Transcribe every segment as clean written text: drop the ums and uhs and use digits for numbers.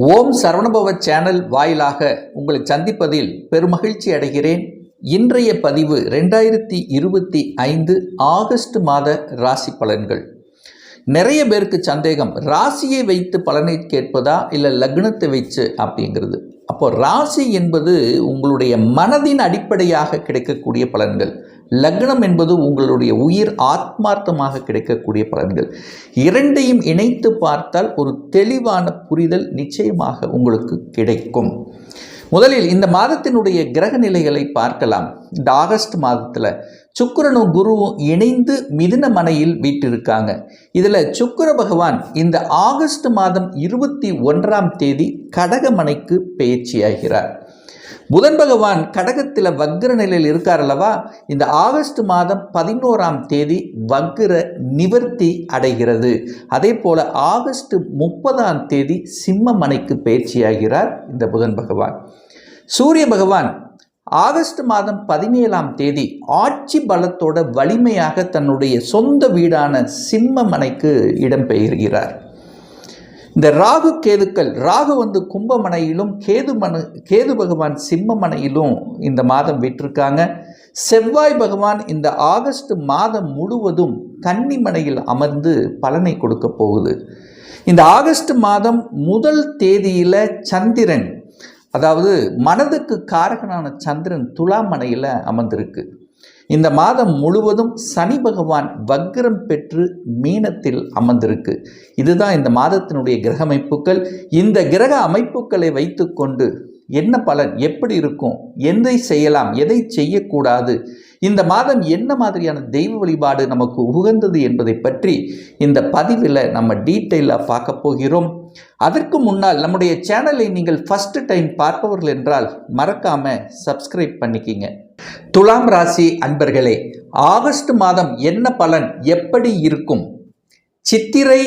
ஓம் Saravanabhava channel வாயிலாக உங்களை சந்திப்பதில் பெருமகிழ்ச்சி அடைகிறேன். இன்றைய பதிவு 2025 ஆகஸ்ட் மாத ராசி பலன்கள். நிறைய பேருக்கு சந்தேகம், ராசியை வைத்து பலனை கேட்பதா இல்லை லக்னத்தை வச்சு அப்படிங்கிறது. அப்போ ராசி என்பது உங்களுடைய மனதின் அடிப்படையாக கிடைக்கக்கூடிய பலன்கள். லக்னம் என்பது உங்களுடைய உயிர் ஆத்மார்த்தமாக கிடைக்கக்கூடிய பலன்கள். இரண்டையும் இணைத்து பார்த்தால் ஒரு தெளிவான புரிதல் நிச்சயமாக உங்களுக்கு கிடைக்கும். முதலில் இந்த மாதத்தினுடைய கிரக நிலைகளை பார்க்கலாம். இந்த ஆகஸ்ட் மாதத்தில் சுக்கிரனும் குருவும் இணைந்து மிதுன மனையில் வீட்டிருக்காங்க. இதில் சுக்கிர பகவான் இந்த ஆகஸ்ட் மாதம் 21ஆம் தேதி கடக மனைக்கு பெயர்ச்சியாகிறார். புதன் பகவான் கடகத்தில் வக்ர நிலையில் இருக்கார் அல்லவா. இந்த ஆகஸ்ட் மாதம் 11ஆம் தேதி வக்ர நிவர்த்தி அடைகிறது. அதே போல ஆகஸ்ட் 30ஆம் தேதி சிம்ம மனைக்கு பயிற்சியாகிறார் இந்த புதன் பகவான். சூரிய பகவான் ஆகஸ்ட் மாதம் 17ஆம் தேதி ஆட்சி பலத்தோட வலிமையாக தன்னுடைய சொந்த வீடான சிம்ம மனைக்கு இடம்பெயர்கிறார். இந்த ராகு கேதுக்கள், ராகு கும்பமனையிலும் கேது பகவான் சிம்ம மனையிலும் இந்த மாதம் விட்டிருக்காங்க. செவ்வாய் பகவான் இந்த ஆகஸ்ட் மாதம் முழுவதும் கன்னி மனையில் அமர்ந்து பலனை கொடுக்க போகுது. இந்த ஆகஸ்ட் மாதம் முதல் தேதியில் சந்திரன், அதாவது மனதுக்கு காரகனான சந்திரன் துலாம் மனையில் அமர்ந்திருக்கு. இந்த மாதம் முழுவதும் சனி பகவான் வக்ரம் பெற்று மீனத்தில் அமர்ந்திருக்கு. இதுதான் இந்த மாதத்தினுடைய கிரக அமைப்புகள். இந்த கிரக அமைப்புகளை வைத்துக்கொண்டு என்ன பலன், எப்படி இருக்கும், எதை செய்யலாம், எதை செய்யக்கூடாது, இந்த மாதம் என்ன மாதிரியான தெய்வ வழிபாடு நமக்கு உகந்தது என்பதை பற்றி இந்த பதிவில் நம்ம டீட்டெயிலாக பார்க்க போகிறோம். அதற்கு முன்னால் நம்முடைய சேனலை நீங்கள் ஃபர்ஸ்ட் டைம் பார்ப்பவர்கள் என்றால் மறக்காம சப்ஸ்கிரைப் பண்ணிக்கிங்க. துலாம் ராசி அன்பர்களே, ஆகஸ்ட் மாதம் என்ன பலன், எப்படி இருக்கும்? சித்திரை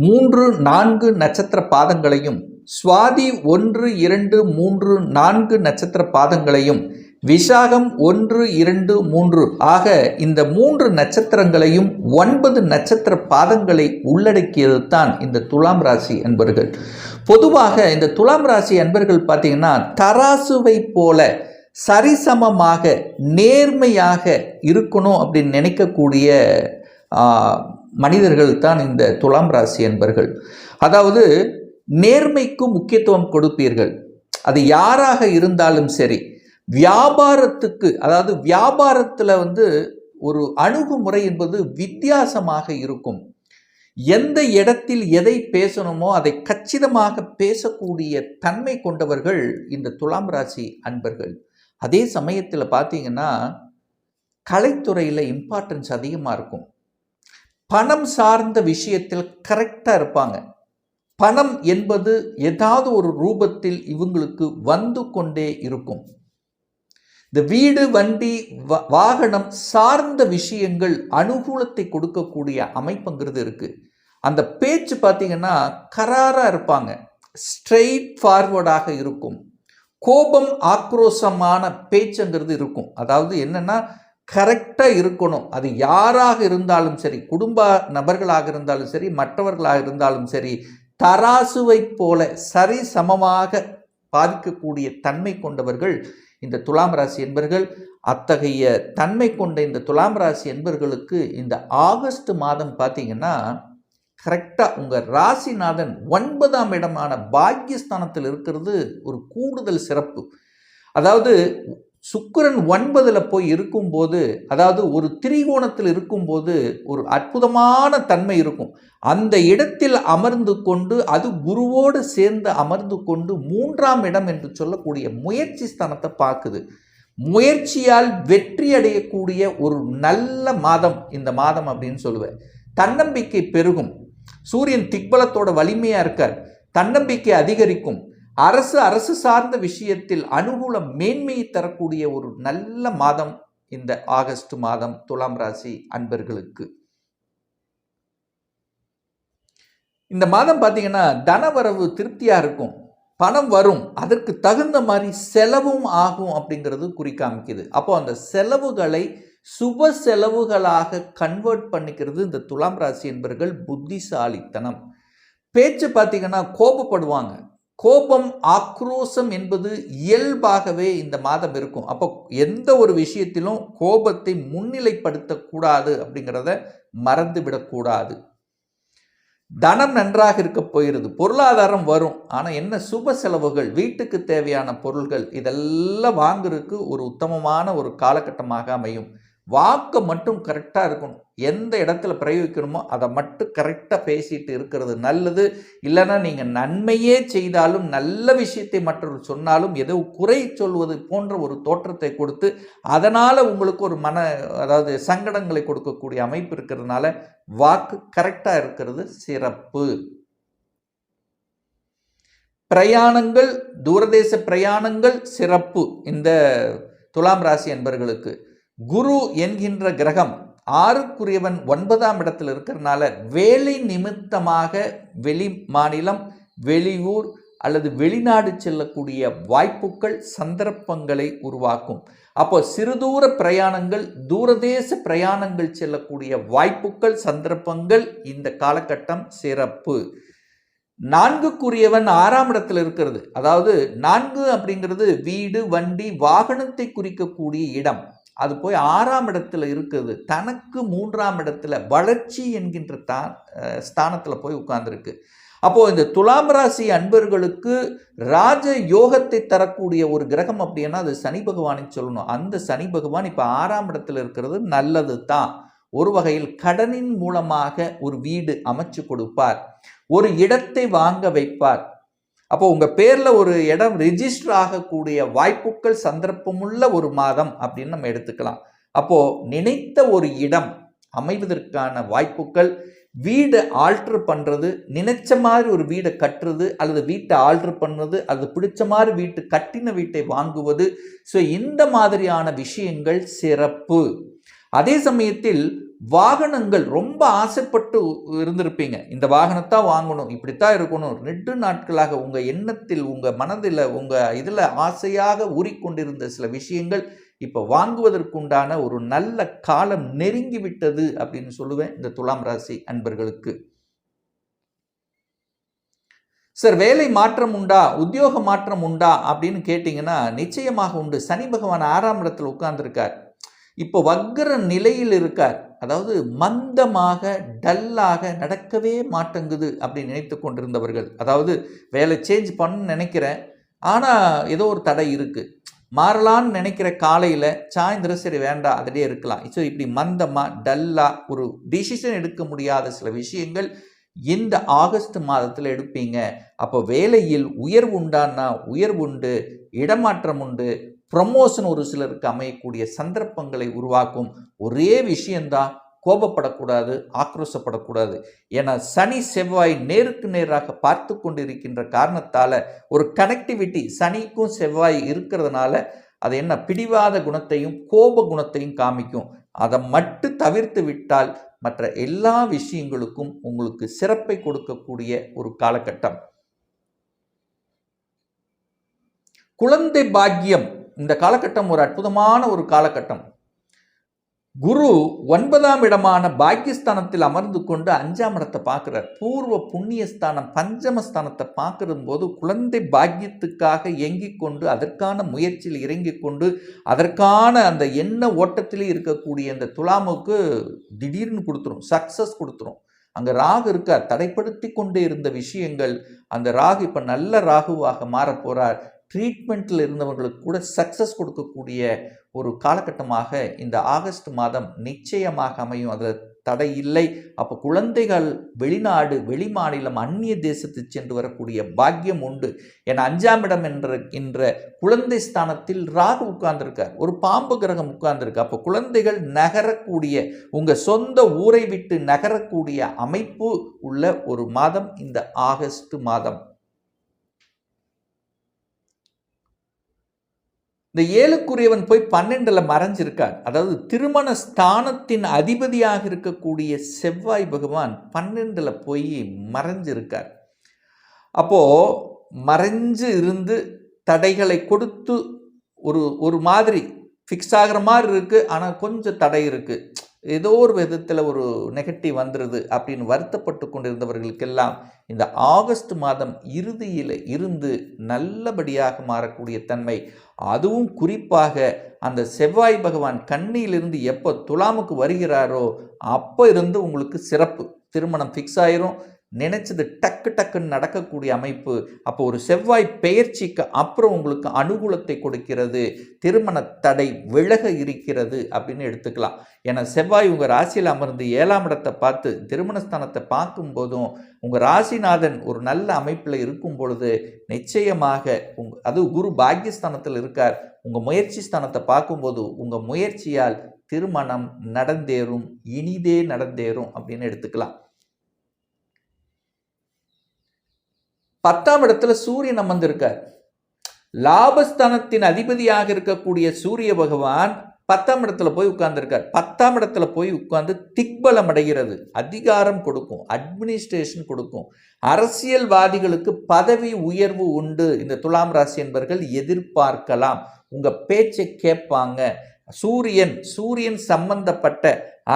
3, 4 நட்சத்திர பாதங்களையும், சுவாதி 1, 2, 3, 4 நட்சத்திர பாதங்களையும், விசாகம் 1, 2, 3 ஆக இந்த 3 நட்சத்திரங்களையும் 9 நட்சத்திர பாதங்களை உள்ளடக்கியது தான் இந்த துலாம் ராசி அன்பர்கள். பொதுவாக இந்த துலாம் ராசி அன்பர்கள் பார்த்தீங்கன்னா தராசுவை போல சரிசமமாக நேர்மையாக இருக்கணும் அப்படின்னு நினைக்கக்கூடிய மனிதர்கள் தான் இந்த துலாம் ராசி அன்பர்கள். அதாவது நேர்மைக்கு முக்கியத்துவம் கொடுப்பீர்கள். அது யாராக இருந்தாலும் சரி. வியாபாரத்துக்கு, அதாவது வியாபாரத்தில் ஒரு அணுகுமுறை என்பது வித்தியாசமாக இருக்கும். எந்த இடத்தில் எதை பேசணுமோ அதை கச்சிதமாக பேசக்கூடிய தன்மை கொண்டவர்கள் இந்த துலாம் ராசி அன்பர்கள். அதே சமயத்தில் பார்த்தீங்கன்னா கலைத்துறையில் இம்பார்ட்டன்ஸ் அதிகமாக இருக்கும். பணம் சார்ந்த விஷயத்தில் கரெக்டாக இருப்பாங்க. பணம் என்பது ஏதாவது ஒரு ரூபத்தில் இவங்களுக்கு வந்து கொண்டே இருக்கும். இந்த வீடு, வண்டி, வாகனம் சார்ந்த விஷயங்கள் அனுகூலத்தை கொடுக்கக்கூடிய அமைப்புங்கிறது இருக்குது. அந்த பேச்சு பார்த்தீங்கன்னா கராராக இருப்பாங்க, ஸ்ட்ரெயிட் ஃபார்வர்டாக இருக்கும். கோபம், ஆக்ரோஷமான பேச்சுங்கிறது இருக்கும். அதாவது என்னென்னா கரெக்டாக இருக்கணும். அது யாராக இருந்தாலும் சரி, குடும்ப நபர்களாக இருந்தாலும் சரி, மற்றவர்களாக இருந்தாலும் சரி, தராசுவை போல சரி சமமாக பாதிக்கக்கூடிய தன்மை கொண்டவர்கள் இந்த துலாம் ராசி என்பர்கள். அத்தகைய தன்மை கொண்ட இந்த துலாம் ராசி என்பர்களுக்கு இந்த ஆகஸ்ட் மாதம் பார்த்தீங்கன்னா கரெக்டாக உங்கள் ராசிநாதன் 9ஆம் இடமான பாக்கியஸ்தானத்தில் இருக்கிறது ஒரு கூடுதல் சிறப்பு. அதாவது சுக்கிரன் 9ல் போய் இருக்கும்போது, அதாவது ஒரு திரிகோணத்தில் இருக்கும்போது ஒரு அற்புதமான தன்மை இருக்கும். அந்த இடத்தில் அமர்ந்து கொண்டு, அது குருவோடு சேர்ந்து அமர்ந்து கொண்டு 3ஆம் இடம் என்று சொல்லக்கூடிய முயற்சி ஸ்தானத்தை பார்க்குது. முயற்சியால் வெற்றி அடையக்கூடிய ஒரு நல்ல மாதம் இந்த மாதம் அப்படின்னு சொல்லுவேன். தன்னம்பிக்கை பெருகும். சூரியன் திக்பலத்தோட வலிமையாக இருக்கார். தன்னம்பிக்கை அதிகரிக்கும். அரசு சார்ந்த விஷயத்தில் அனுகூல மேன்மையை தரக்கூடிய ஒரு நல்ல மாதம் இந்த ஆகஸ்ட் மாதம் துலாம் ராசி அன்பர்களுக்கு. இந்த மாதம் பார்த்தீங்கன்னா தனவரவு திருப்தியாக இருக்கும். பணம் வரும், அதற்கு தகுந்த மாதிரி செலவும் ஆகும் அப்படிங்கிறது குறிக்காமிக்குது. அப்போ அந்த செலவுகளை சுப செலவுகளாக கன்வெர்ட் பண்ணிக்கிறது இந்த துலாம் ராசி என்பர்கள் புத்திசாலித்தனம். பேச்சு பார்த்தீங்கன்னா கோபப்படுவாங்க, கோபம், ஆக்ரோஷம் என்பது இயல்பாகவே இந்த மாதம் இருக்கும். அப்போ எந்த ஒரு விஷயத்திலும் கோபத்தை முன்னிலைப்படுத்தக்கூடாது அப்படிங்கிறத மறந்துவிடக்கூடாது. தனம் நன்றாக இருக்க போகிறது, பொருளாதாரம் வரும். ஆனால் என்ன, சுப செலவுகள், வீட்டுக்கு தேவையான பொருள்கள் இதெல்லாம் வாங்குறதுக்கு ஒரு உத்தமமான ஒரு காலகட்டமாக அமையும். வாக்கை மட்டும் கரெக்டாக இருக்கணும். எந்த இடத்துல பிரயோகிக்கணுமோ அதை மட்டும் கரெக்டாக பேசிட்டு இருக்கிறது நல்லது. இல்லைன்னா நீங்கள் நன்மையே செய்தாலும், நல்ல விஷயத்தை மற்றவர்கள் சொன்னாலும் ஏதோ குறை சொல்வது போன்ற ஒரு தோற்றத்தை கொடுத்து அதனால் உங்களுக்கு ஒரு அதாவது சங்கடங்களை கொடுக்கக்கூடிய அமைப்பு இருக்கிறதுனால வாக்கு கரெக்டாக இருக்கிறது சிறப்பு. பிரயாணங்கள், தூரதேச பிரயாணங்கள் சிறப்பு. இந்த துலாம் ராசி அன்பர்களுக்கு குரு என்கின்ற கிரகம் 6க்குரியவன் 9ஆம் இடத்தில் இருக்கிறதுனால வேலை நிமித்தமாக வெளி மாநிலம், வெளியூர் அல்லது வெளிநாடு செல்லக்கூடிய வாய்ப்புகள், சந்தர்ப்பங்களை உருவாக்கும். அப்போ சிறுதூர பிரயாணங்கள், தூரதேச பிரயாணங்கள் செல்லக்கூடிய வாய்ப்புகள், சந்தர்ப்பங்கள் இந்த காலகட்டம் சிறப்பு. 4க்குரியவன் 6ஆம் இடத்தில் இருக்கிறது. அதாவது 4 அப்படிங்கிறது வீடு, வண்டி, வாகனத்தை குறிக்கக்கூடிய இடம். அது போய் 6ஆம் இடத்துல இருக்குது. தனக்கு 3ஆம் இடத்துல வளர்ச்சி என்கின்ற ஸ்தானத்தில் போய் உட்கார்ந்துருக்கு. அப்போது இந்த துலாம் ராசி அன்பர்களுக்கு ராஜ யோகத்தை தரக்கூடிய ஒரு கிரகம் அப்படின்னா அது சனி பகவானை சொல்லணும். அந்த சனி பகவான் இப்போ 6ஆம் இடத்துல இருக்கிறது நல்லது தான். ஒரு வகையில் கடனின் மூலமாக ஒரு வீடு அமைச்சு கொடுப்பார், ஒரு இடத்தை வாங்க வைப்பார். அப்போ உங்கள் பேரில் ஒரு இடம் ரிஜிஸ்டர் ஆகக்கூடிய வாய்ப்புகள், சந்தர்ப்பமுள்ள ஒரு மாதம் அப்படின்னு நம்ம எடுத்துக்கலாம். அப்போது நினைத்த ஒரு இடம் அமைவதற்கான வாய்ப்புகள், வீடை ஆல்ட்ரு பண்ணுறது, நினைச்ச மாதிரி ஒரு வீடை கட்டுறது அல்லது வீட்டை ஆல்ட்ரு பண்ணுறது, அது பிடிச்ச மாதிரி கட்டின வீட்டை வாங்குவது. ஸோ இந்த மாதிரியான விஷயங்கள் சிறப்பு. அதே சமயத்தில் வாகனங்கள் ரொம்ப ஆசைப்பட்டு இருந்திருப்பீங்க, இந்த வாகனத்தான் வாங்கணும், இப்படித்தான் இருக்கணும், 2 நாட்களாக உங்கள் எண்ணத்தில், உங்கள் மனதில், உங்கள் இதில் ஆசையாக ஊறிக்கொண்டிருந்த சில விஷயங்கள் இப்போ வாங்குவதற்குண்டான ஒரு நல்ல காலம் நெருங்கி விட்டது அப்படின்னு சொல்லுவேன் இந்த துலாம் ராசி அன்பர்களுக்கு. சார், வேலை மாற்றம் உண்டா, உத்தியோக மாற்றம் உண்டா அப்படின்னு கேட்டிங்கன்னா நிச்சயமாக உண்டு. சனி பகவான் 6ஆம் இடத்தில் உட்கார்ந்துருக்கார். இப்போ வக்ர நிலையில் இருக்கார். அதாவது மந்தமாக, டல்லாக, நடக்கவே மாட்டேங்குது அப்படின்னு நினைத்து கொண்டிருந்தவர்கள், அதாவது வேலை சேஞ்ச் பண்ண நினைக்கிறேன் ஆனால் ஏதோ ஒரு தடை இருக்குது, மாறலான்னு நினைக்கிற காலையில் சாயந்தரம் சரி வேண்டாம் அதிலே இருக்கலாம். ஸோ இப்படி மந்தமாக, டல்லாக, ஒரு டிசிஷன் எடுக்க முடியாத சில விஷயங்கள் இந்த ஆகஸ்ட் மாதத்தில் எடுப்பீங்க. அப்போ வேலையில் உயர்வு உண்டான்னா உயர்வு உண்டு, இடமாற்றம் உண்டு, ப்ரமோஷன் ஒரு சிலருக்கு அமையக்கூடிய சந்தர்ப்பங்களை உருவாக்கும். ஒரே விஷயந்தான், கோபப்படக்கூடாது, ஆக்ரோஷப்படக்கூடாது. ஏன்னா சனி செவ்வாய் நேருக்கு நேராக பார்த்து கொண்டு இருக்கின்ற காரணத்தால் ஒரு கனெக்டிவிட்டி சனிக்கும் செவ்வாய் இருக்கிறதுனால அது என்ன, பிடிவாத குணத்தையும் கோப குணத்தையும் காமிக்கும். அதை மட்டும் தவிர்த்து விட்டால் மற்ற எல்லா விஷயங்களுக்கும் உங்களுக்கு சிறப்பை கொடுக்கக்கூடிய ஒரு காலகட்டம். குழந்தை பாக்கியம் இந்த காலகட்டம் ஒரு அற்புதமான ஒரு காலகட்டம். குரு 9ஆம் இடமான பாக்கியஸ்தானத்தில் அமர்ந்து கொண்டு 5ஆம் இடத்தை பார்க்குறார். பூர்வ புண்ணியஸ்தானம், பஞ்சமஸ்தானத்தை பார்க்கிற போது குழந்தை பாக்கியத்துக்காக இயங்கிக் கொண்டு, அதற்கான முயற்சியில் இறங்கிக் கொண்டு, அதற்கான அந்த எண்ண ஓட்டத்திலே இருக்கக்கூடிய இந்த துலாமுக்கு திடீர்னு கொடுத்துரும், சக்சஸ் கொடுத்துரும். அங்கே ராகு இருக்கார், தடைப்படுத்தி கொண்டே இருந்த விஷயங்கள், அந்த ராகு இப்போ நல்ல ராகுவாக மாறப்போகிறார். ட்ரீட்மெண்ட்டில் இருந்தவர்களுக்கு கூட சக்ஸஸ் கொடுக்கக்கூடிய ஒரு காலகட்டமாக இந்த ஆகஸ்ட் மாதம் நிச்சயமாக அமையும். அதில் தடை இல்லை. அப்போ குழந்தைகள் வெளிநாடு, வெளிமாநிலம், அந்நிய தேசத்துக்கு சென்று வரக்கூடிய பாக்கியம் உண்டு. ஏன்னா 5ஆம் இடம் என்ற குழந்தை ஸ்தானத்தில் ராகு உட்கார்ந்துருக்கார், ஒரு பாம்பு கிரகம் உட்கார்ந்துருக்கு. அப்போ குழந்தைகள் நகரக்கூடிய, உங்கள் சொந்த ஊரை விட்டு நகரக்கூடிய அமைப்பு உள்ள ஒரு மாதம் இந்த ஆகஸ்ட் மாதம். இந்த 7க்குரியவன் போய் 12ல் மறைஞ்சிருக்கார். அதாவது திருமண ஸ்தானத்தின் அதிபதியாக இருக்கக்கூடிய செவ்வாய் பகவான் 12ல் போய் மறைஞ்சிருக்கார். அப்போது மறைஞ்சு இருந்து தடைகளை கொடுத்து ஒரு மாதிரி ஃபிக்ஸ் ஆகிற மாதிரி இருக்குது. ஆனால் கொஞ்சம் தடை இருக்குது. ஏதோ ஒரு விதத்தில் ஒரு நெகட்டிவ் வந்துடுது அப்படின்னு வருத்தப்பட்டு கொண்டிருந்தவர்களுக்கெல்லாம் இந்த ஆகஸ்ட் மாதம் இறுதியில் இருந்து நல்லபடியாக மாறக்கூடிய தன்மை, அதுவும் குறிப்பாக அந்த செவ்வாய் பகவான் கன்னியிலிருந்து எப்போ துலாமுக்கு வருகிறாரோ அப்போ இருந்து உங்களுக்கு சிறப்பு. திருமணம் ஃபிக்ஸ் ஆயிரும், நினைச்சது டக்கு டக்குன்னு நடக்கக்கூடிய அமைப்பு. அப்போ ஒரு செவ்வாய் பெயர்ச்சிக்கு அப்புறம் உங்களுக்கு அனுகூலத்தை கொடுக்கிறது, திருமண தடை விலக இருக்கிறது அப்படின்னு எடுத்துக்கலாம். ஏன்னா செவ்வாய் உங்கள் ராசியில் அமர்ந்து 7ஆம் இடத்தை பார்த்து திருமணஸ்தானத்தை பார்க்கும்போதும் உங்கள் ராசிநாதன் ஒரு நல்ல அமைப்பில் இருக்கும் பொழுது நிச்சயமாக அது குரு பாக்கியஸ்தானத்தில் இருக்கார், உங்கள் முயற்சி ஸ்தானத்தை பார்க்கும்போது உங்கள் முயற்சியால் திருமணம் நடந்தேறும், இனிதே நடந்தேறும் அப்படின்னு எடுத்துக்கலாம். 10ஆம் இடத்துல சூரியன் அமர்ந்திருக்கார். லாபஸ்தானத்தின் அதிபதியாக இருக்கக்கூடிய சூரிய பகவான் 10ஆம் இடத்துல போய் உட்கார்ந்துருக்கார். 10ஆம் இடத்துல போய் உட்கார்ந்து திக்பலம் அடைகிறது, அதிகாரம் கொடுக்கும், அட்மினிஸ்ட்ரேஷன் கொடுக்கும். அரசியல்வாதிகளுக்கு பதவி உயர்வு உண்டு. இந்த துலாம் ராசி என்பவர்கள் எதிர்பார்க்கலாம், உங்க பேச்சை கேட்பாங்க. சூரியன் சம்பந்தப்பட்ட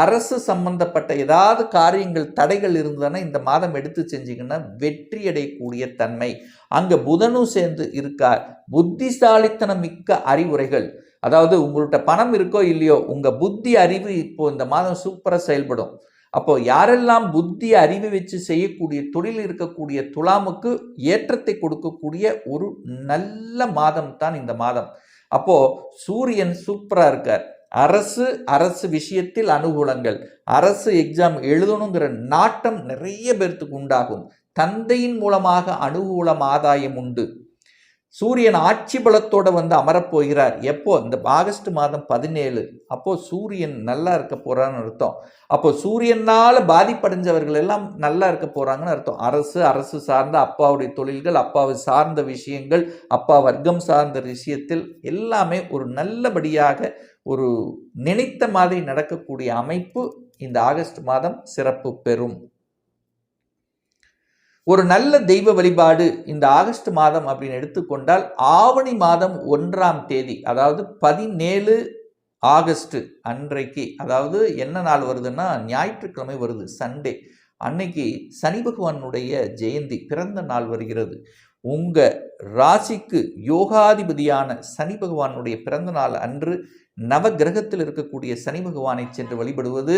அரசு சம்பந்தப்பட்ட ஏதாவது காரியங்கள் தடைகள் இருந்ததுன்னா இந்த மாதம் எடுத்து செஞ்சீங்கன்னா வெற்றி அடையக்கூடிய தன்மை. அங்க புதனும் சேர்ந்து இருக்கார். புத்திசாலித்தனம் மிக்க அறிவுரைகள், அதாவது உங்கள்கிட்ட பணம் இருக்கோ இல்லையோ உங்க புத்தி அறிவு இப்போ இந்த மாதம் சூப்பரா செயல்படும். அப்போ யாரெல்லாம் புத்தி அறிவு வச்சு செய்யக்கூடிய தொழில் இருக்கக்கூடிய துலாமுக்கு ஏற்றத்தை கொடுக்கக்கூடிய ஒரு நல்ல மாதம் தான் இந்த மாதம். அப்போ சூரியன் சூப்பரா இருக்கார். அரசு விஷயத்தில் அனுகூலங்கள், அரசு எக்ஸாம் எழுதணுங்கிற நாட்டம் நிறைய பேர்த்துக்கு உண்டாகும். தந்தையின் மூலமாக அனுகூலம் ஆதாயம் உண்டு. சூரியன் ஆட்சி பலத்தோட அமரப்போகிறார். எப்போ? இந்த ஆகஸ்ட் மாதம் 17. அப்போ சூரியன் நல்லா இருக்க போறான்னு அர்த்தம். அப்போ சூரியனால பாதிப்படைஞ்சவர்கள் எல்லாம் நல்லா இருக்க போறாங்கன்னு அர்த்தம். அரசு சார்ந்த அப்பாவுடைய தொழில்கள், அப்பாவை சார்ந்த விஷயங்கள், அப்பா வர்க்கம் சார்ந்த விஷயத்தில் எல்லாமே ஒரு நல்லபடியாக ஒரு நினைத்த மாதிரி நடக்கக்கூடிய அமைப்பு இந்த ஆகஸ்ட் மாதம் சிறப்பு பெறும். ஒரு நல்ல தெய்வ வழிபாடு இந்த ஆகஸ்ட் மாதம் அப்படின்னு எடுத்துக்கொண்டால் ஆவணி மாதம் 1ஆம் தேதி, அதாவது 17 ஆகஸ்ட் அன்றைக்கு, அதாவது என்ன நாள் வருதுன்னா ஞாயிற்றுக்கிழமை வருது, சண்டே அன்னைக்கு சனி பகவானுடைய ஜெயந்தி பிறந்த நாள் வருகிறது. உங்க ராசிக்கு யோகாதிபதியான சனி பகவானுடைய பிறந்த நாள் அன்று நவ கிரகத்தில் இருக்கக்கூடிய சனி பகவானை சென்று வழிபடுவது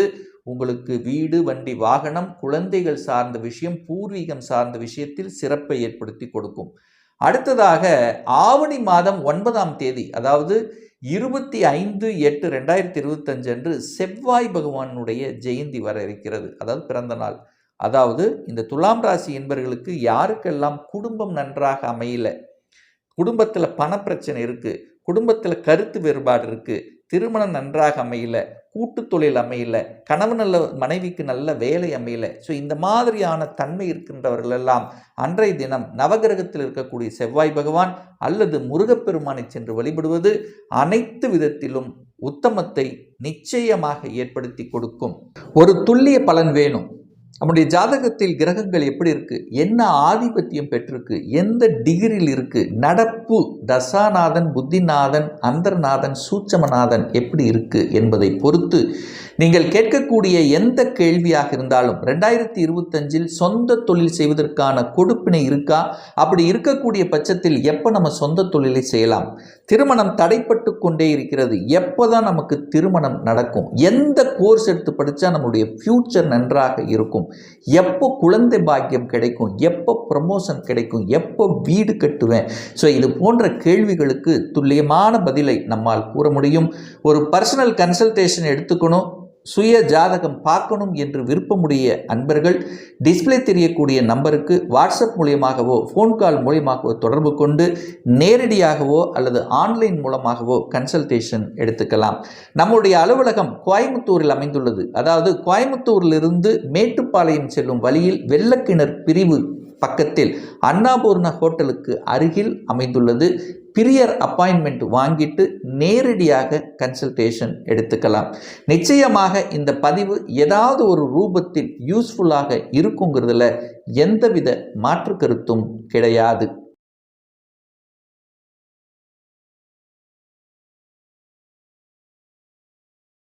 உங்களுக்கு வீடு, வண்டி, வாகனம், குழந்தைகள் சார்ந்த விஷயம், பூர்வீகம் சார்ந்த விஷயத்தில் சிறப்பை ஏற்படுத்தி கொடுக்கும். அடுத்ததாக ஆவணி மாதம் 9ஆம் தேதி, அதாவது 25/8/2025 அன்று செவ்வாய் பகவானுடைய ஜெயந்தி வர இருக்கிறது, அதாவது பிறந்த நாள். அதாவது இந்த துலாம் ராசி என்பவர்களுக்கு யாருக்கெல்லாம் குடும்பம் நன்றாக அமையல, குடும்பத்தில் பணப்பிரச்சனை இருக்கு, குடும்பத்தில் கருத்து வேறுபாடு இருக்கு, திருமணம் நன்றாக அமையல, கூட்டு தொழில் அமையல, கணவன் நல்ல மனைவிக்கு நல்ல வேலை அமையல, ஸோ இந்த மாதிரியான தன்மை இருக்கின்றவர்கள் எல்லாம் அன்றைய தினம் நவகிரகத்தில் இருக்கக்கூடிய செவ்வாய் பகவான் அல்லது முருகப்பெருமானை சென்று வழிபடுவது அனைத்து விதத்திலும் உத்தமத்தை நிச்சயமாக ஏற்படுத்தி கொடுக்கும். ஒரு துல்லிய பலன் வேணும். நம்முடைய ஜாதகத்தில் கிரகங்கள் எப்படி இருக்கு, என்ன ஆதிபத்தியம் பெற்றிருக்கு, எந்த டிகிரியில் இருக்கு, நடப்பு தசாநாதன், புத்திநாதன், அந்தர்நாதன், சூட்சமநாதன் எப்படி இருக்கு என்பதை பொறுத்து நீங்கள் கேட்கக்கூடிய எந்த கேள்வியாக இருந்தாலும் 2025 சொந்த தொழில் செய்வதற்கான கொடுப்பினை இருக்கா, அப்படி இருக்கக்கூடிய பட்சத்தில் எப்போ நம்ம சொந்த தொழிலை செய்யலாம், திருமணம் தடைப்பட்டு கொண்டே இருக்கிறது, எப்போதான் நமக்கு திருமணம் நடக்கும், எந்த கோர்ஸ் எடுத்து படித்தா நம்முடைய ஃபியூச்சர் நன்றாக இருக்கும், எப்போ குழந்தை பாக்கியம் கிடைக்கும், எப்போ ப்ரமோஷன் கிடைக்கும், எப்போ வீடு கட்டுவேன், ஸோ இது போன்ற கேள்விகளுக்கு துல்லியமான பதிலை நம்மால் கூற முடியும். ஒரு பர்சனல் கன்சல்டேஷன் எடுத்துக்கணும், சுய ஜாதகம் பார்க்கணும் என்று விருப்பமுடைய அன்பர்கள் டிஸ்பிளே தெரியக்கூடிய நம்பருக்கு வாட்ஸ்அப் மூலியமாகவோ ஃபோன் கால் மூலியமாகவோ தொடர்பு கொண்டு நேரடியாகவோ அல்லது ஆன்லைன் மூலமாகவோ கன்சல்டேஷன் எடுத்துக்கலாம். நம்முடைய அலுவலகம் கோயம்புத்தூரில் அமைந்துள்ளது. அதாவது கோயம்புத்தூரிலிருந்து மேட்டுப்பாளையம் செல்லும் வழியில் வெள்ளக்கிணர் பிரிவு பக்கத்தில் அன்னபூர்ணா ஹோட்டலுக்கு அருகில் அமைந்துள்ளது. பிரியர் அப்பாயின்மெண்ட் வாங்கிட்டு நேரடியாக கன்சல்டேஷன் எடுத்துக்கலாம். நிச்சயமாக இந்த பதிவு ஏதாவது ஒரு ரூபத்தில் யூஸ்ஃபுல்லாக இருக்குங்கிறதுல எந்தவித மாற்று கருத்தும் கிடையாது.